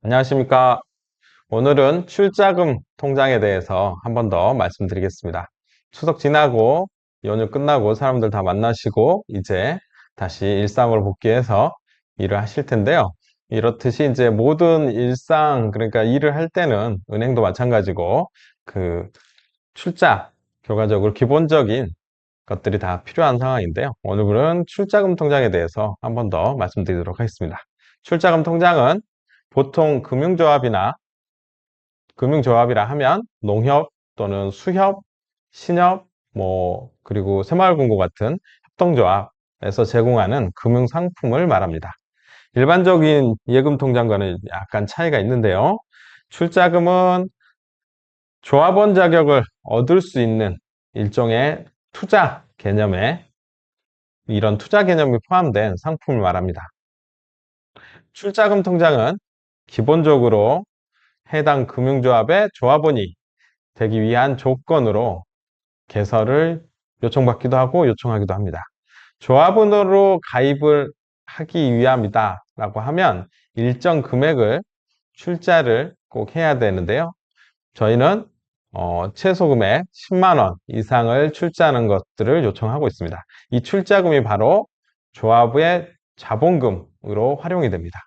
안녕하십니까. 오늘은 출자금 통장에 대해서 한 번 더 말씀드리겠습니다. 추석 지나고 연휴 끝나고 사람들 다 만나시고 이제 다시 일상으로 복귀해서 일을 하실 텐데요. 이렇듯이 이제 모든 일상, 그러니까 일을 할 때는 은행도 마찬가지고 그 출자, 결과적으로 기본적인 것들이 다 필요한 상황인데요. 오늘은 출자금 통장에 대해서 한 번 더 말씀드리도록 하겠습니다. 출자금 통장은 보통 금융조합이라 하면 농협 또는 수협, 신협, 그리고 새마을금고 같은 협동조합에서 제공하는 금융상품을 말합니다. 일반적인 예금통장과는 약간 차이가 있는데요. 출자금은 조합원 자격을 얻을 수 있는 일종의 투자 개념에 이런 투자 개념이 포함된 상품을 말합니다. 출자금 통장은 기본적으로 해당 금융조합의 조합원이 되기 위한 조건으로 개설을 요청받기도 하고 요청하기도 합니다. 조합원으로 가입을 하기 위함이다 라고 하면 일정 금액을 출자를 꼭 해야 되는데요. 저희는 최소 금액 10만 원 이상을 출자하는 것들을 요청하고 있습니다. 이 출자금이 바로 조합의 자본금으로 활용이 됩니다.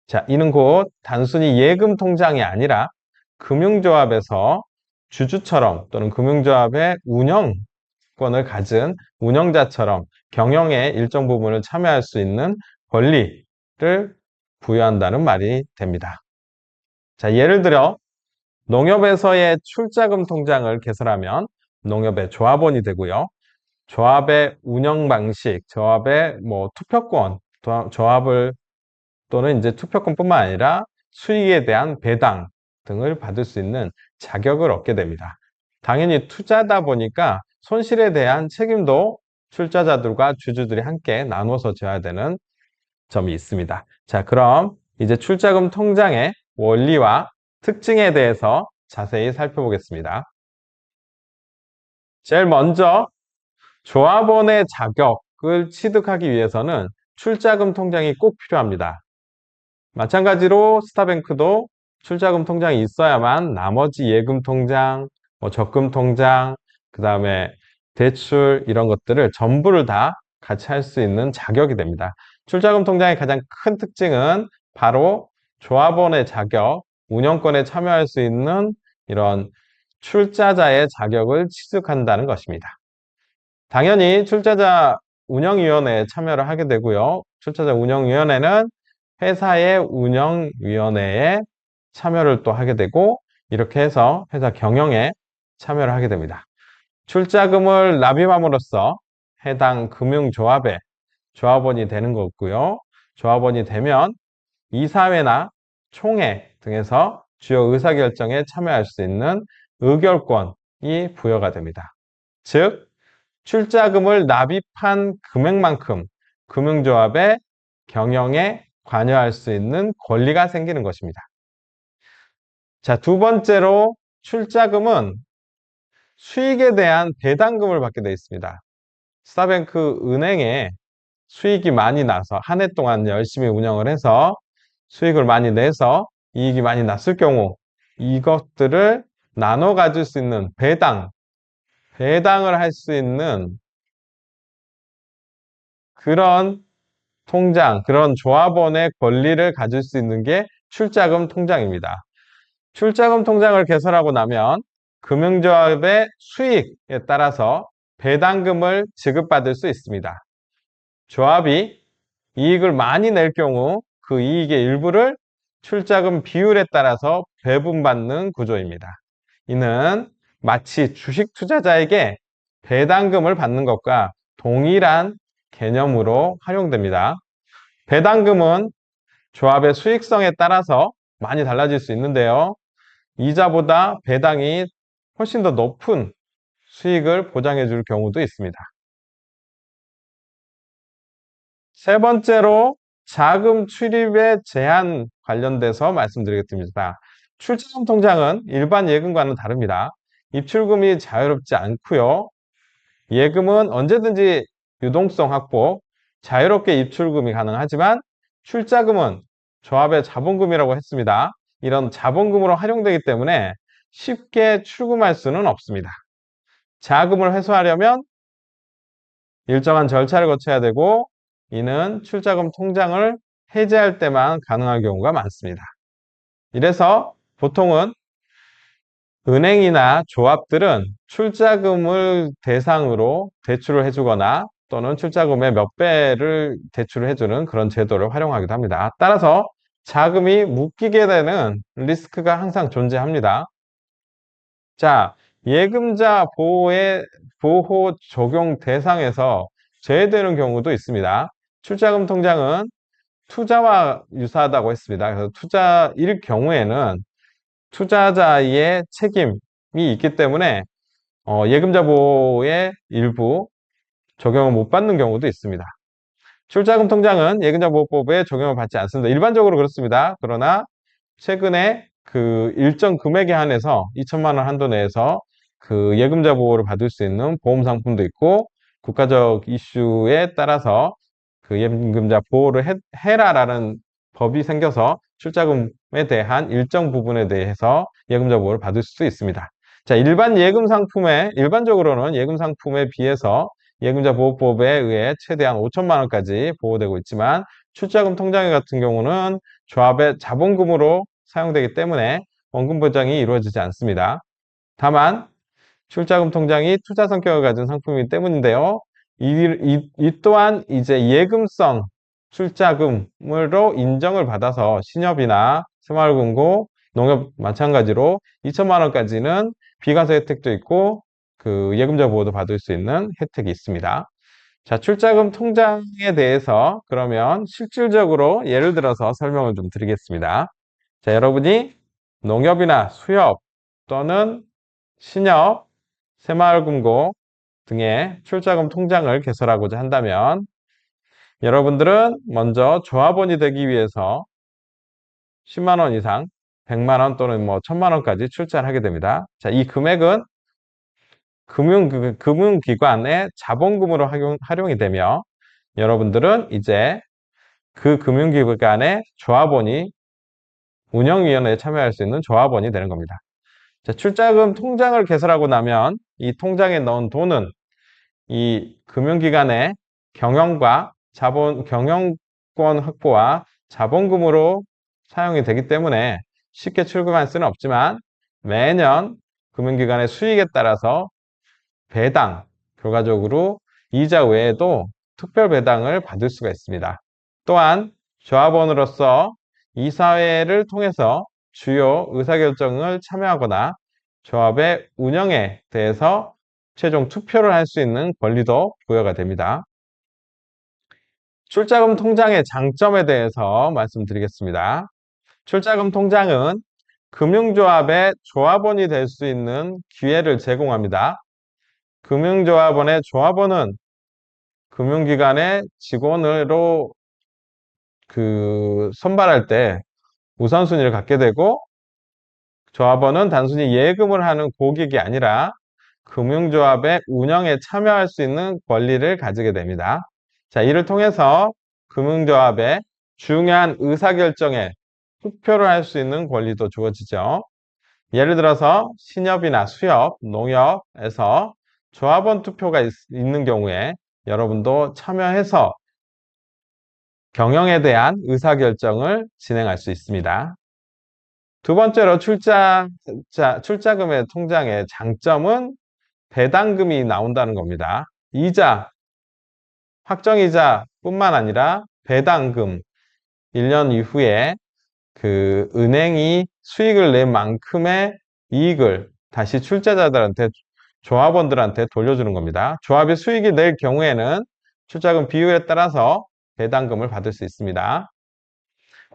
자, 이는 곧 단순히 예금 통장이 아니라 금융조합에서 주주처럼 또는 금융조합의 운영권을 가진 운영자처럼 경영의 일정 부분을 참여할 수 있는 권리를 부여한다는 말이 됩니다. 자, 예를 들어 농협에서의 출자금 통장을 개설하면 농협의 조합원이 되고요. 조합의 운영 방식, 조합의 투표권, 조합을 또는 이제 투표권뿐만 아니라 수익에 대한 배당 등을 받을 수 있는 자격을 얻게 됩니다. 당연히 투자다 보니까 손실에 대한 책임도 출자자들과 주주들이 함께 나눠서 져야 되는 점이 있습니다. 자, 그럼 이제 출자금 통장의 원리와 특징에 대해서 자세히 살펴보겠습니다. 제일 먼저 조합원의 자격을 취득하기 위해서는 출자금 통장이 꼭 필요합니다. 마찬가지로 스타뱅크도 출자금 통장이 있어야만 나머지 예금 통장, 적금 통장, 그 다음에 대출 이런 것들을 전부를 다 같이 할 수 있는 자격이 됩니다. 출자금 통장의 가장 큰 특징은 바로 조합원의 자격, 운영권에 참여할 수 있는 이런 출자자의 자격을 취득한다는 것입니다. 당연히 출자자 운영위원회에 참여를 하게 되고요. 출자자 운영위원회는 회사의 운영위원회에 참여를 또 하게 되고 이렇게 해서 회사 경영에 참여를 하게 됩니다. 출자금을 납입함으로써 해당 금융조합의 조합원이 되는 거고요. 조합원이 되면 이사회나 총회 등에서 주요 의사결정에 참여할 수 있는 의결권이 부여가 됩니다. 즉, 출자금을 납입한 금액만큼 금융조합의 경영에 관여할 수 있는 권리가 생기는 것입니다. 자, 두 번째로 출자금은 수익에 대한 배당금을 받게 되어 있습니다. 스타뱅크 은행에 수익이 많이 나서 한 해 동안 열심히 운영을 해서 수익을 많이 내서 이익이 많이 났을 경우 이것들을 나눠 가질 수 있는 배당을 할 수 있는 그런 통장, 그런 조합원의 권리를 가질 수 있는 게 출자금 통장입니다. 출자금 통장을 개설하고 나면 금융조합의 수익에 따라서 배당금을 지급받을 수 있습니다. 조합이 이익을 많이 낼 경우 그 이익의 일부를 출자금 비율에 따라서 배분받는 구조입니다. 이는 마치 주식 투자자에게 배당금을 받는 것과 동일한 개념으로 활용됩니다. 배당금은 조합의 수익성에 따라서 많이 달라질 수 있는데요. 이자보다 배당이 훨씬 더 높은 수익을 보장해 줄 경우도 있습니다. 세 번째로 자금 출입의 제한 관련돼서 말씀드리겠습니다. 출자금 통장은 일반 예금과는 다릅니다. 입출금이 자유롭지 않고요. 예금은 언제든지 유동성 확보, 자유롭게 입출금이 가능하지만 출자금은 조합의 자본금이라고 했습니다. 이런 자본금으로 활용되기 때문에 쉽게 출금할 수는 없습니다. 자금을 회수하려면 일정한 절차를 거쳐야 되고, 이는 출자금 통장을 해지할 때만 가능한 경우가 많습니다. 이래서 보통은 은행이나 조합들은 출자금을 대상으로 대출을 해주거나 또는 출자금의 몇 배를 대출을 해주는 그런 제도를 활용하기도 합니다. 따라서 자금이 묶이게 되는 리스크가 항상 존재합니다. 자, 예금자 보호 적용 대상에서 제외되는 경우도 있습니다. 출자금 통장은 투자와 유사하다고 했습니다. 그래서 투자일 경우에는 투자자의 책임이 있기 때문에 예금자 보호의 일부 적용을 못 받는 경우도 있습니다. 출자금 통장은 예금자 보호법에 적용을 받지 않습니다. 일반적으로 그렇습니다. 그러나 최근에 그 일정 금액에 한해서 2천만 원 한도 내에서 그 예금자 보호를 받을 수 있는 보험 상품도 있고, 국가적 이슈에 따라서 그 예금자 보호를 해라라는 법이 생겨서 출자금에 대한 일정 부분에 대해서 예금자 보호를 받을 수 있습니다. 자, 일반적으로는 예금 상품에 비해서 예금자 보호법에 의해 최대한 5천만 원까지 보호되고 있지만, 출자금 통장에 같은 경우는 조합의 자본금으로 사용되기 때문에 원금 보장이 이루어지지 않습니다. 다만 출자금 통장이 투자 성격을 가진 상품이기 때문인데요. 이 또한 이제 예금성 출자금으로 인정을 받아서 신협이나 새마을금고, 농협 마찬가지로 2천만 원까지는 비과세 혜택도 있고 그 예금자 보호도 받을 수 있는 혜택이 있습니다. 자, 출자금 통장에 대해서 그러면 실질적으로 예를 들어서 설명을 좀 드리겠습니다. 자, 여러분이 농협이나 수협 또는 신협, 새마을금고 등의 출자금 통장을 개설하고자 한다면 여러분들은 먼저 조합원이 되기 위해서 10만 원 이상, 100만 원 또는 1000만 원까지 출자를 하게 됩니다. 자, 이 금액은 금융기관의 자본금으로 활용이 되며 여러분들은 이제 그 금융기관의 조합원이 운영위원회에 참여할 수 있는 조합원이 되는 겁니다. 자, 출자금 통장을 개설하고 나면 이 통장에 넣은 돈은 이 금융기관의 경영권 확보와 자본금으로 사용이 되기 때문에 쉽게 출금할 수는 없지만 매년 금융기관의 수익에 따라서 배당, 결과적으로 이자 외에도 특별 배당을 받을 수가 있습니다. 또한 조합원으로서 이사회를 통해서 주요 의사결정을 참여하거나 조합의 운영에 대해서 최종 투표를 할 수 있는 권리도 부여가 됩니다. 출자금 통장의 장점에 대해서 말씀드리겠습니다. 출자금 통장은 금융조합의 조합원이 될 수 있는 기회를 제공합니다. 금융조합원의 조합원은 금융기관의 직원으로 선발할 때 우선순위를 갖게 되고, 조합원은 단순히 예금을 하는 고객이 아니라 금융조합의 운영에 참여할 수 있는 권리를 가지게 됩니다. 자, 이를 통해서 금융조합의 중요한 의사결정에 투표를 할 수 있는 권리도 주어지죠. 예를 들어서 신협이나 수협, 농협에서 조합원 투표가 있는 경우에 여러분도 참여해서 경영에 대한 의사결정을 진행할 수 있습니다. 두 번째로 출자금의 통장의 장점은 배당금이 나온다는 겁니다. 확정이자 뿐만 아니라 배당금, 1년 이후에 그 은행이 수익을 낸 만큼의 이익을 다시 조합원들한테 돌려주는 겁니다. 조합이 수익이 낼 경우에는 출자금 비율에 따라서 배당금을 받을 수 있습니다.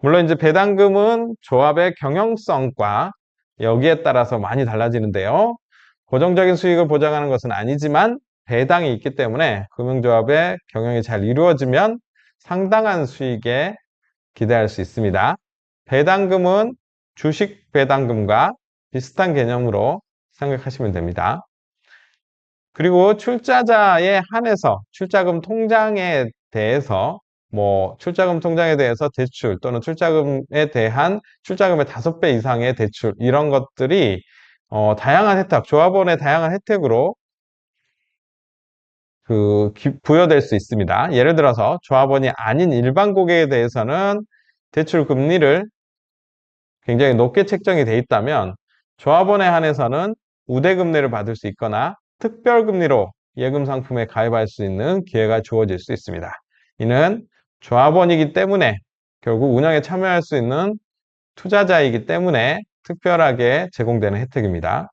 물론 이제 배당금은 조합의 경영성과 여기에 따라서 많이 달라지는데요. 고정적인 수익을 보장하는 것은 아니지만 배당이 있기 때문에 금융조합의 경영이 잘 이루어지면 상당한 수익에 기대할 수 있습니다. 배당금은 주식 배당금과 비슷한 개념으로 생각하시면 됩니다. 그리고 출자자에 한해서 출자금 통장에 대해서 뭐 출자금 통장에 대해서 대출 또는 출자금에 대한 출자금의 5배 이상의 대출 이런 것들이 다양한 혜택, 조합원의 다양한 혜택으로 부여될 수 있습니다. 예를 들어서 조합원이 아닌 일반 고객에 대해서는 대출 금리를 굉장히 높게 책정이 돼 있다면 조합원에 한해서는 우대금리를 받을 수 있거나 특별금리로 예금 상품에 가입할 수 있는 기회가 주어질 수 있습니다. 이는 조합원이기 때문에 결국 운영에 참여할 수 있는 투자자이기 때문에 특별하게 제공되는 혜택입니다.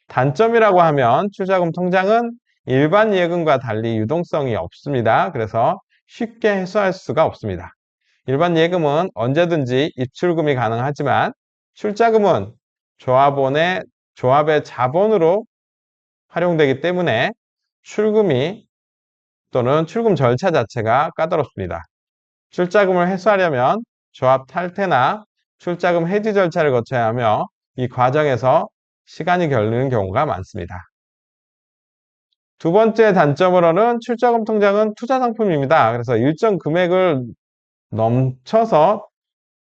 단점이라고 하면 출자금 통장은 일반 예금과 달리 유동성이 없습니다. 그래서 쉽게 회수할 수가 없습니다. 일반 예금은 언제든지 입출금이 가능하지만 출자금은 조합의 자본으로 활용되기 때문에 출금이 또는 출금 절차 자체가 까다롭습니다. 출자금을 회수하려면 조합 탈퇴나 출자금 해지 절차를 거쳐야 하며 이 과정에서 시간이 걸리는 경우가 많습니다. 두 번째 단점으로는 출자금 통장은 투자 상품입니다. 그래서 일정 금액을 넘쳐서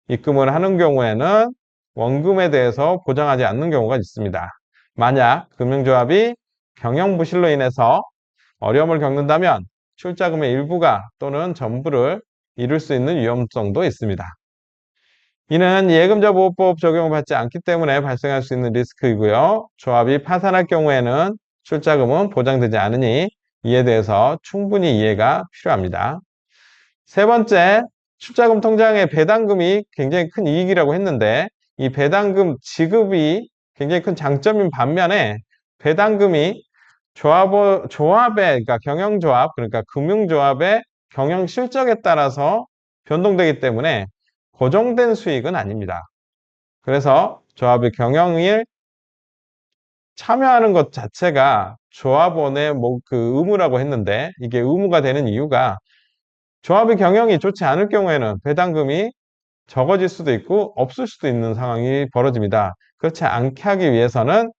입금을 하는 경우에는 원금에 대해서 보장하지 않는 경우가 있습니다. 만약 금융조합이 경영 부실로 인해서 어려움을 겪는다면 출자금의 일부가 또는 전부를 잃을 수 있는 위험성도 있습니다. 이는 예금자 보호법 적용을 받지 않기 때문에 발생할 수 있는 리스크이고요. 조합이 파산할 경우에는 출자금은 보장되지 않으니 이에 대해서 충분히 이해가 필요합니다. 세 번째, 출자금 통장의 배당금이 굉장히 큰 이익이라고 했는데 이 배당금 지급이 굉장히 큰 장점인 반면에 배당금이 그러니까 경영조합, 그러니까 금융조합의 경영 실적에 따라서 변동되기 때문에 고정된 수익은 아닙니다. 그래서 조합의 경영에 참여하는 것 자체가 조합원의 의무라고 했는데 이게 의무가 되는 이유가 조합의 경영이 좋지 않을 경우에는 배당금이 적어질 수도 있고 없을 수도 있는 상황이 벌어집니다. 그렇지 않게 하기 위해서는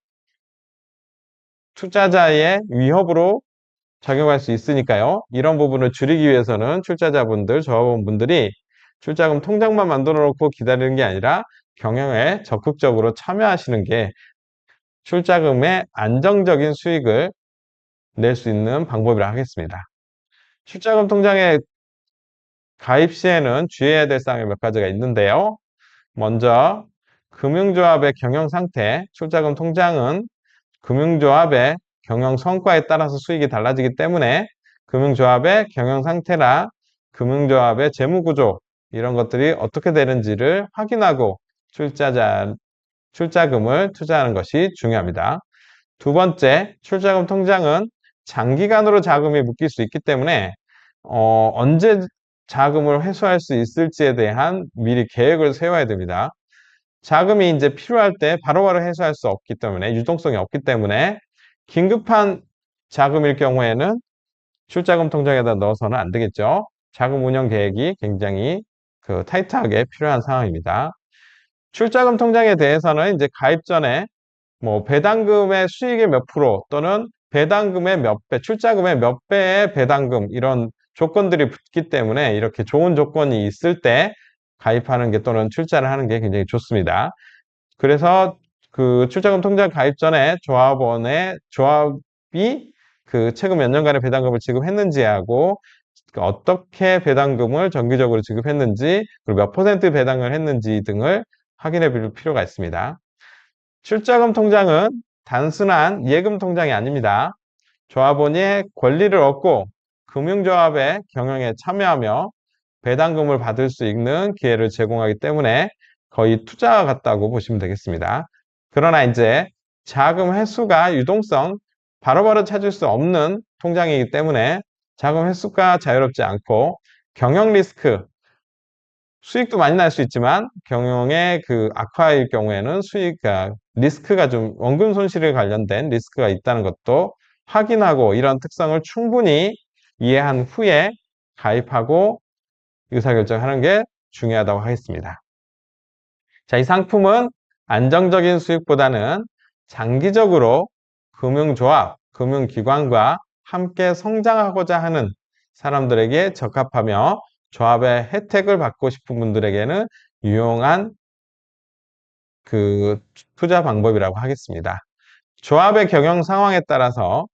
투자자의 위협으로 작용할 수 있으니까요. 이런 부분을 줄이기 위해서는 출자자분들, 조합원분들이 출자금 통장만 만들어 놓고 기다리는 게 아니라 경영에 적극적으로 참여하시는 게 출자금의 안정적인 수익을 낼 수 있는 방법이라 하겠습니다. 출자금 통장에 가입 시에는 주의해야 될 사항이 몇 가지가 있는데요. 먼저 금융조합의 경영 상태, 출자금 통장은 금융조합의 경영 성과에 따라서 수익이 달라지기 때문에 금융조합의 경영 상태나 금융조합의 재무구조 이런 것들이 어떻게 되는지를 확인하고 출자금을 투자하는 것이 중요합니다. 두 번째, 출자금 통장은 장기간으로 자금이 묶일 수 있기 때문에 언제 자금을 회수할 수 있을지에 대한 미리 계획을 세워야 됩니다. 자금이 이제 필요할 때 바로바로 회수할 수 없기 때문에 유동성이 없기 때문에 긴급한 자금일 경우에는 출자금 통장에다 넣어서는 안 되겠죠. 자금 운영 계획이 굉장히 타이트하게 필요한 상황입니다. 출자금 통장에 대해서는 이제 가입 전에 뭐 배당금의 수익의 몇 프로 또는 배당금의 몇 배, 출자금의 몇 배의 배당금 이런 조건들이 붙기 때문에 이렇게 좋은 조건이 있을 때 가입하는 게 또는 출자를 하는 게 굉장히 좋습니다. 그래서 출자금 통장 가입 전에 조합이 최근 몇 년간의 배당금을 지급했는지하고 어떻게 배당금을 정기적으로 지급했는지 그리고 몇 퍼센트 배당을 했는지 등을 확인해 볼 필요가 있습니다. 출자금 통장은 단순한 예금 통장이 아닙니다. 조합원이 권리를 얻고 금융조합의 경영에 참여하며 배당금을 받을 수 있는 기회를 제공하기 때문에 거의 투자와 같다고 보시면 되겠습니다. 그러나 이제 자금 회수가 유동성, 바로바로 찾을 수 없는 통장이기 때문에 자금 회수가 자유롭지 않고 경영 리스크, 수익도 많이 날 수 있지만 경영의 악화일 경우에는 리스크가 좀 원금 손실에 관련된 리스크가 있다는 것도 확인하고 이런 특성을 충분히 이해한 후에 가입하고 의사결정하는 게 중요하다고 하겠습니다. 자, 이 상품은 안정적인 수익보다는 장기적으로 금융조합, 금융기관과 함께 성장하고자 하는 사람들에게 적합하며 조합의 혜택을 받고 싶은 분들에게는 유용한 그 투자 방법이라고 하겠습니다. 조합의 경영 상황에 따라서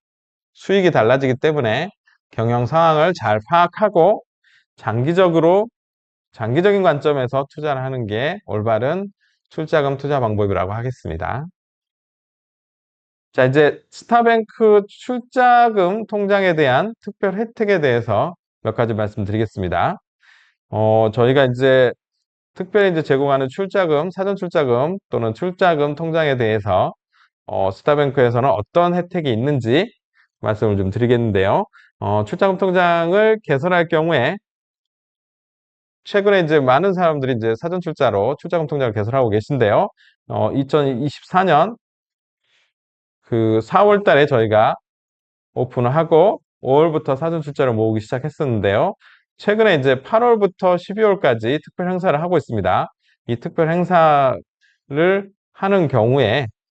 수익이 달라지기 때문에 경영 상황을 잘 파악하고 장기적인 관점에서 투자를 하는 게 올바른 출자금 투자 방법이라고 하겠습니다. 자, 이제 스타뱅크 출자금 통장에 대한 특별 혜택에 대해서 몇 가지 말씀드리겠습니다. 저희가 이제 특별히 이제 제공하는 출자금, 사전 출자금 또는 출자금 통장에 대해서 스타뱅크에서는 어떤 혜택이 있는지 말씀을 좀 드리겠는데요. 출자금 통장을 개설할 경우에 최근에 이제 많은 사람들이 이제 사전 출자로 출자금 통장을 개설하고 계신데요. 2024년 그 4월 달에 저희가 오픈을 하고 5월부터 사전 출자를 모으기 시작했었는데요. 최근에 이제 8월부터 12월까지 특별 행사를 하고 있습니다. 이 특별 행사를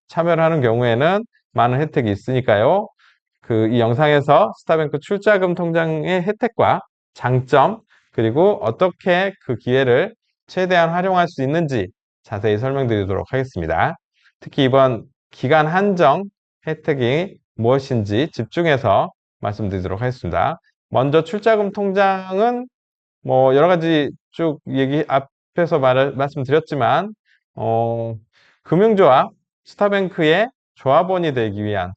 참여를 하는 경우에는 많은 혜택이 있으니까요. 이 영상에서 스타뱅크 출자금 통장의 혜택과 장점, 그리고 어떻게 그 기회를 최대한 활용할 수 있는지 자세히 설명드리도록 하겠습니다. 특히 이번 기간 한정 혜택이 무엇인지 집중해서 말씀드리도록 하겠습니다. 먼저 출자금 통장은 뭐 여러 가지 쭉 앞에서 말씀드렸지만 금융조합 스타뱅크의 조합원이 되기 위한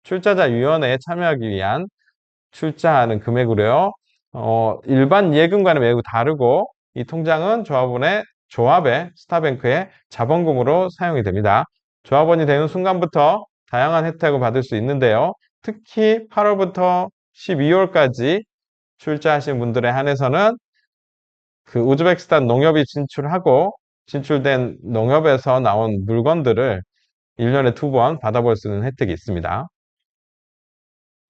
출자자위원회에 참여하기 위한 출자하는 금액으로요. 일반 예금과는 매우 다르고 이 통장은 조합의 스타뱅크의 자본금으로 사용이 됩니다. 조합원이 되는 순간부터 다양한 혜택을 받을 수 있는데요. 특히 8월부터 12월까지 출자하신 분들에 한해서는 그 우즈베키스탄 농협이 진출된 농협에서 나온 물건들을 1년에 2번 받아볼 수 있는 혜택이 있습니다.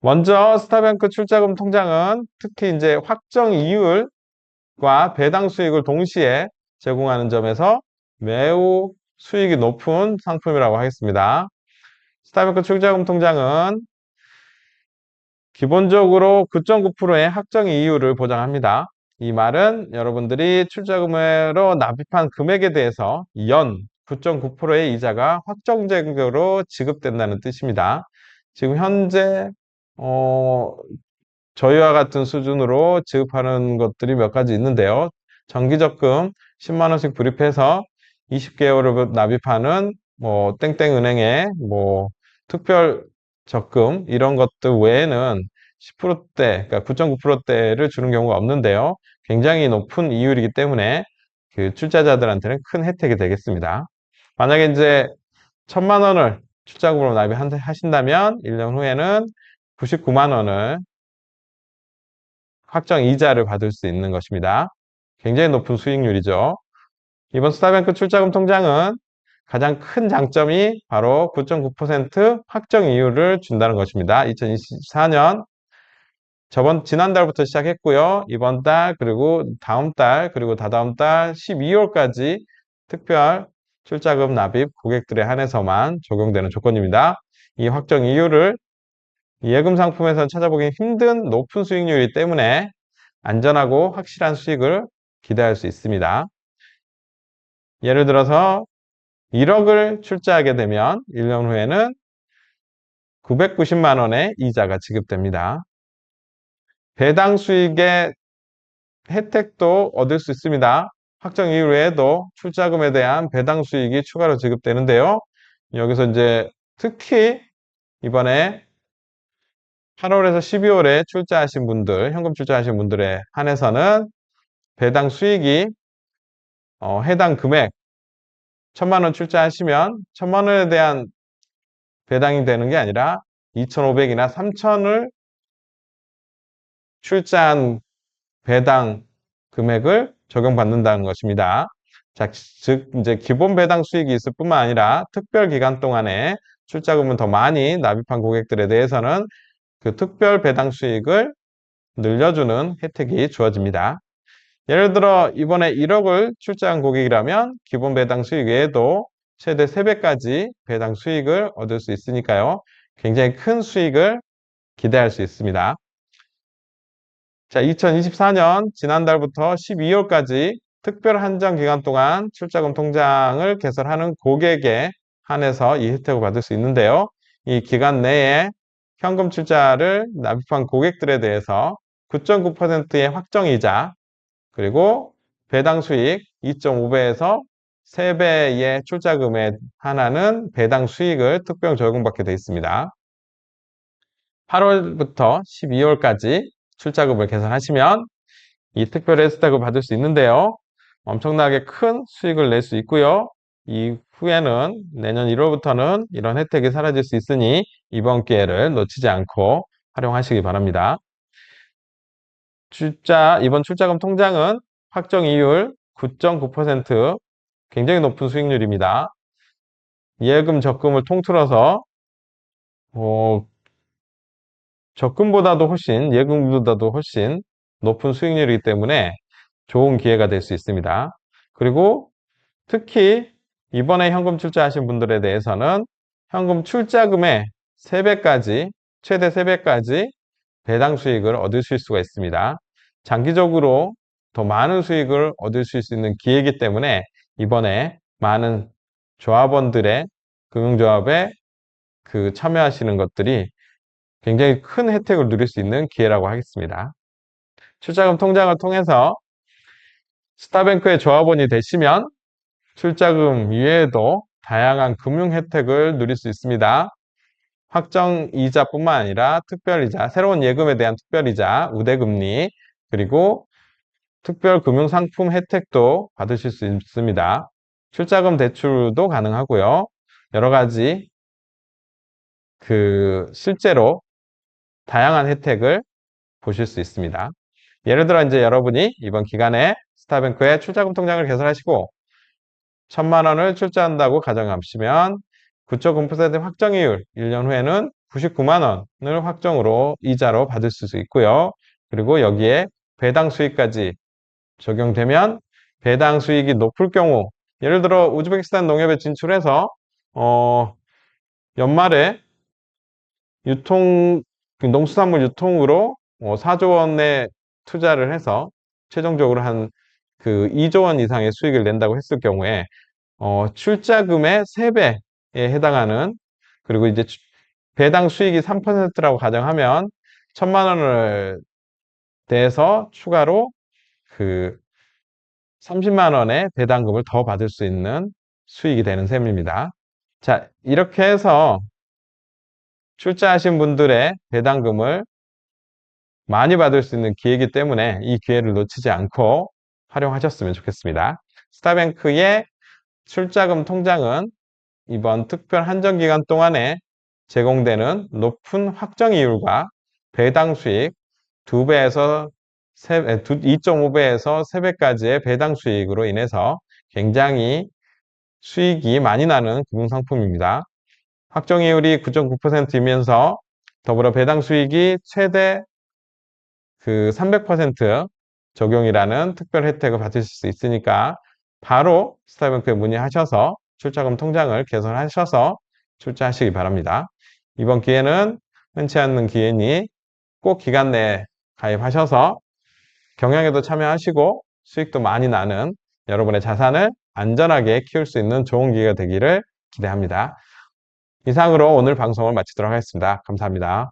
먼저 스타뱅크 출자금 통장은 특히 이제 확정 이율과 배당 수익을 동시에 제공하는 점에서 매우 수익이 높은 상품이라고 하겠습니다. 스타뱅크 출자금 통장은 기본적으로 9.9%의 확정 이율을 보장합니다. 이 말은 여러분들이 출자금으로 납입한 금액에 대해서 연 9.9%의 이자가 확정적으로 지급된다는 뜻입니다. 지금 현재 저희와 같은 수준으로 지급하는 것들이 몇 가지 있는데요. 정기적금 10만 원씩 불입해서 20개월을 납입하는 뭐 땡땡은행의 뭐 특별 적금 이런 것들 외에는 10%대, 그러니까 9.9%대를 주는 경우가 없는데요. 굉장히 높은 이율이기 때문에 그 출자자들한테는 큰 혜택이 되겠습니다. 만약에 이제 1,000만 원을 출자금으로 납입하신다면 1년 후에는 99만 원을 확정 이자를 받을 수 있는 것입니다. 굉장히 높은 수익률이죠. 이번 스타뱅크 출자금 통장은 가장 큰 장점이 바로 9.9% 확정 이율을 준다는 것입니다. 2024년 지난달부터 시작했고요. 이번 달, 그리고 다음 달, 그리고 다다음 달 12월까지 특별 출자금 납입 고객들에 한해서만 적용되는 조건입니다. 이 확정 이율을 예금 상품에서 찾아보기 힘든 높은 수익률이기 때문에 안전하고 확실한 수익을 기대할 수 있습니다. 예를 들어서 1억을 출자하게 되면 1년 후에는 990만 원의 이자가 지급됩니다. 배당 수익의 혜택도 얻을 수 있습니다. 확정 이후에도 출자금에 대한 배당 수익이 추가로 지급되는데요. 여기서 이제 특히 이번에 8월에서 12월에 현금 출자하신 분들에 한해서는 배당 수익이 해당 금액 1,000만 원 출자하시면 1,000만 원에 대한 배당이 되는 게 아니라 2,500이나 3,000을 출자한 배당 금액을 적용받는다는 것입니다. 자, 즉 이제 기본 배당 수익이 있을 뿐만 아니라 특별 기간 동안에 출자금을 더 많이 납입한 고객들에 대해서는 그 특별 배당 수익을 늘려주는 혜택이 주어집니다. 예를 들어 이번에 1억을 출자한 고객이라면 기본 배당 수익 외에도 최대 3배까지 배당 수익을 얻을 수 있으니까요. 굉장히 큰 수익을 기대할 수 있습니다. 자, 2024년 지난달부터 12월까지 특별 한정 기간 동안 출자금 통장을 개설하는 고객에 한해서 이 혜택을 받을 수 있는데요. 이 기간 내에 현금 출자를 납입한 고객들에 대해서 9.9%의 확정이자 그리고 배당 수익 2.5배에서 3배의 출자금에 한하는 배당 수익을 특별 적용받게 되어 있습니다. 8월부터 12월까지 출자금을 계산하시면 이 특별 혜택을 받을 수 있는데요. 엄청나게 큰 수익을 낼 수 있고요. 이후에는 내년 1월부터는 이런 혜택이 사라질 수 있으니 이번 기회를 놓치지 않고 활용하시기 바랍니다. 이번 출자금 통장은 확정 이율 9.9%, 굉장히 높은 수익률입니다. 예금, 적금을 통틀어서 적금보다도 훨씬, 예금보다도 훨씬 높은 수익률이기 때문에 좋은 기회가 될 수 있습니다. 그리고 특히 이번에 현금 출자하신 분들에 대해서는 현금 출자금의 3배까지, 최대 3배까지 배당 수익을 얻으실 수가 있습니다. 장기적으로 더 많은 수익을 얻을 수 있는 기회이기 때문에 이번에 많은 조합원들의 금융조합에 참여하시는 것들이 굉장히 큰 혜택을 누릴 수 있는 기회라고 하겠습니다. 출자금 통장을 통해서 스타뱅크의 조합원이 되시면 출자금 이외에도 다양한 금융 혜택을 누릴 수 있습니다. 확정 이자뿐만 아니라 특별이자, 새로운 예금에 대한 특별이자, 우대금리, 그리고 특별 금융상품 혜택도 받으실 수 있습니다. 출자금 대출도 가능하고요. 여러 가지 실제로 다양한 혜택을 보실 수 있습니다. 예를 들어 이제 여러분이 이번 기간에 스타뱅크에 출자금 통장을 개설하시고 1,000만 원을 출자한다고 가정하시면 9.9% 확정이율, 1년 후에는 99만 원을 확정으로 이자로 받을 수 있고요. 그리고 여기에 배당 수익까지 적용되면 배당 수익이 높을 경우, 예를 들어 우즈베키스탄 농협에 진출해서 연말에 농수산물 유통으로 4조 원의 투자를 해서 최종적으로 한 2조 원 이상의 수익을 낸다고 했을 경우에 출자금의 3배에 해당하는, 그리고 이제 배당 수익이 3%라고 가정하면 1,000만 원을 대해서 추가로 30만 원의 배당금을 더 받을 수 있는 수익이 되는 셈입니다. 자, 이렇게 해서 출자하신 분들의 배당금을 많이 받을 수 있는 기회이기 때문에 이 기회를 놓치지 않고 활용하셨으면 좋겠습니다. 스타뱅크의 출자금 통장은 이번 특별 한정 기간 동안에 제공되는 높은 확정 이율과 배당 수익 2배에서 2.5배에서 3배까지의 배당 수익으로 인해서 굉장히 수익이 많이 나는 금융상품입니다. 확정 이율이 9.9%이면서 더불어 배당 수익이 최대 300% 적용이라는 특별 혜택을 받으실 수 있으니까 바로 스타뱅크에 문의하셔서 출자금 통장을 개설하셔서 출자하시기 바랍니다. 이번 기회는 흔치 않는 기회니 꼭 기간 내에 가입하셔서 경영에도 참여하시고 수익도 많이 나는 여러분의 자산을 안전하게 키울 수 있는 좋은 기회가 되기를 기대합니다. 이상으로 오늘 방송을 마치도록 하겠습니다. 감사합니다.